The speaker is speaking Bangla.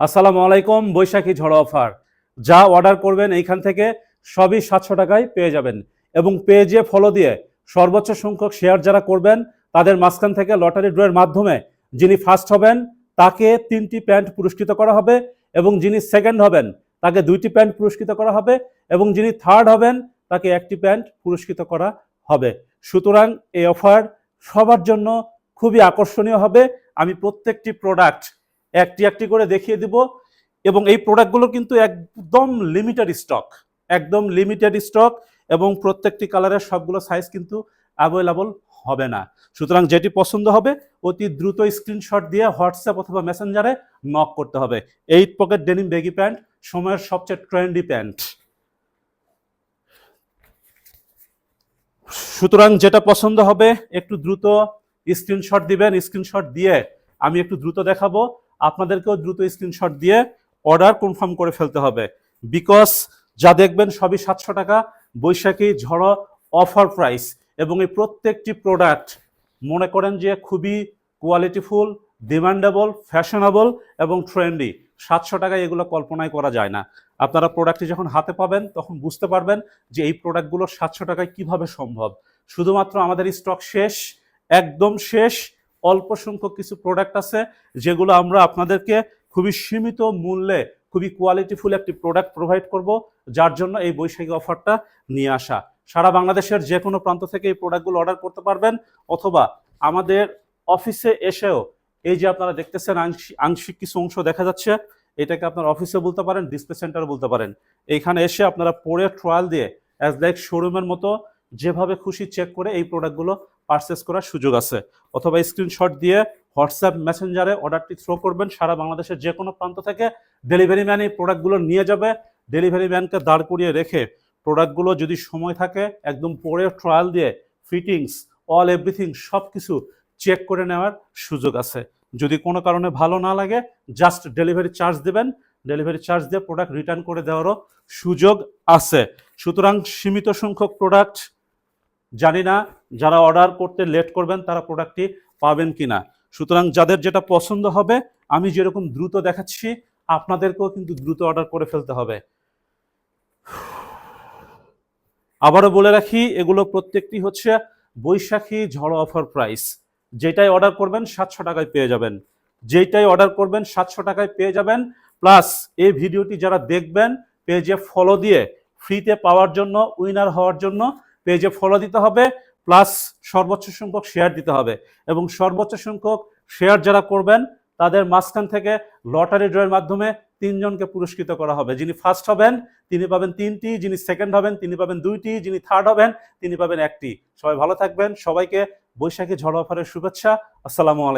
আসসালামু আলাইকুম। বৈশাখী ঝড় অফার, যা অর্ডার করবেন এইখান থেকে সবই 700 টাকায় পেয়ে যাবেন। এবং পেজে ফলো দিয়ে সর্বোচ্চ সংখ্যক শেয়ার যারা করবেন তাদের মাঝখান থেকে লটারি ড্রয়ের মাধ্যমে যিনি ফার্স্ট হবেন তাকে 3টি প্যান্ট পুরস্কৃত করা হবে, এবং যিনি সেকেন্ড হবেন তাকে 2টি প্যান্ট পুরস্কৃত করা হবে, এবং যিনি থার্ড হবেন তাকে 1টি প্যান্ট পুরস্কৃত করা হবে। সুতরাং এই অফার সবার জন্য খুবই আকর্ষণীয় হবে। আমি প্রত্যেকটি প্রোডাক্ট একটি একটি করে দেখিয়ে দিব, এবং এই প্রোডাক্টগুলো কিন্তু একদম লিমিটেড স্টক, এবং প্রত্যেকটি কালারের সবগুলো সাইজ কিন্তু অ্যাভেলেবল হবে না। সুতরাং যেটি পছন্দ হবে অতি দ্রুত স্ক্রিনশট দিয়ে হোয়াটসঅ্যাপ অথবা মেসেঞ্জারে নক করতে হবে। 8 পকেট ডেনিম বেগি প্যান্ট, সময়ের সবচেয়ে ট্রেন্ডি প্যান্ট। সুতরাং যেটা পছন্দ হবে একটু দ্রুত স্ক্রিনশট দিবেন। স্ক্রিনশট দিয়ে আমি একটু দ্রুত দেখাবো, আপনাদেরকেও দ্রুত স্ক্রিনশট দিয়ে অর্ডার কনফার্ম করে ফেলতে হবে। বিকজ যা দেখবেন সবই 700 টাকা, বৈশাখী ঝড় অফার প্রাইস। এবং এই প্রত্যেকটি প্রোডাক্ট মনে করেন যে খুবই কোয়ালিটিফুল, ডিমান্ডেবল, ফ্যাশনেবল এবং ট্রেন্ডি। 700 টাকায় এগুলো কল্পনাই করা যায় না। আপনারা প্রোডাক্টটি যখন হাতে পাবেন তখন বুঝতে পারবেন যে এই প্রোডাক্টগুলো 700 টাকায় কিভাবে সম্ভব। শুধুমাত্র আমাদের স্টক শেষ, একদম শেষ। অল্প সংখ্যক কিছু প্রোডাক্ট আছে যেগুলো আমরা আপনাদেরকে খুবই সীমিত মূল্যে খুবই কোয়ালিটিফুল একটি প্রোডাক্ট প্রোভাইড করব, যার জন্য এই বৈশাখী অফারটা নিয়ে আসা। সারা বাংলাদেশের যে কোনো প্রান্ত থেকে এই প্রোডাক্টগুলো অর্ডার করতে পারবেন, অথবা আমাদের অফিসে এসেও, এই যে আপনারা দেখতেছেন আংশিক কিছু অংশ দেখা যাচ্ছে, এটাকে আপনার অফিসে বলতে পারেন, ডিসপ্লে সেন্টার বলতে পারেন। এইখানে এসে আপনারা পরে ট্রায়াল দিয়ে অ্যাজ লাইক শোরুমের মতো যেভাবে খুশি চেক করে এই প্রোডাক্টগুলো পারচেস করার সুযোগ আছে। অথবা স্ক্রিনশট দিয়ে হোয়াটসঅ্যাপ মেসেঞ্জারে অর্ডারটি থ্রো করবেন। সারা বাংলাদেশের যে কোনো প্রান্ত থেকে ডেলিভারি ম্যান এই প্রোডাক্টগুলো নিয়ে যাবে। ডেলিভারি ম্যানকে দাঁড় করিয়ে রেখে প্রোডাক্টগুলো যদি সময় থাকে একদম পরে ট্রায়াল দিয়ে ফিটিংস অল এভরিথিং সব কিছু চেক করে নেওয়ার সুযোগ আছে। যদি কোনো কারণে ভালো না লাগে জাস্ট ডেলিভারি চার্জ দেবেন, ডেলিভারি চার্জ দিয়ে প্রোডাক্ট রিটার্ন করে দেওয়ারও সুযোগ আছে। সুতরাং সীমিত সংখ্যক প্রোডাক্ট, জানি না যারা অর্ডার করতে লেট করবেন তারা প্রোডাক্টটি পাবেন কিনা। সুতরাং যাদের যেটা পছন্দ হবে, আমি যেরকম দ্রুত দেখাচ্ছি আপনাদেরকেও কিন্তু দ্রুত অর্ডার করে ফেলতে হবে। আবারও বলে রাখি, এগুলো প্রত্যেকটি হচ্ছে বৈশাখী ঝড় অফার প্রাইস। যেটাই অর্ডার করবেন 700 টাকায় পেয়ে যাবেন, যেটাই অর্ডার করবেন 700 টাকায় পেয়ে যাবেন। প্লাস এই ভিডিওটি যারা দেখবেন পেজে ফলো দিয়ে ফ্রিতে পাওয়ার জন্য, উইনার হওয়ার জন্য পেজে ফলো দিতে হবে, প্লাস সর্বোচ্চ সংখ্যক শেয়ার দিতে হবে। এবং সর্বোচ্চ সংখ্যক শেয়ার যারা করবেন তাদের মাঝখান থেকে লটারি ড্রয়ের মাধ্যমে 3 জনকে পুরস্কৃত করা হবে। যিনি ফার্স্ট হবেন তিনি পাবেন 3টি, যিনি সেকেন্ড হবেন তিনি পাবেন 2টি, যিনি থার্ড হবেন তিনি পাবেন 1টি। সবাই ভালো থাকবেন। সবাইকে বৈশাখী ঝড় অফারের শুভেচ্ছা। আসসালামু আলাইকুম।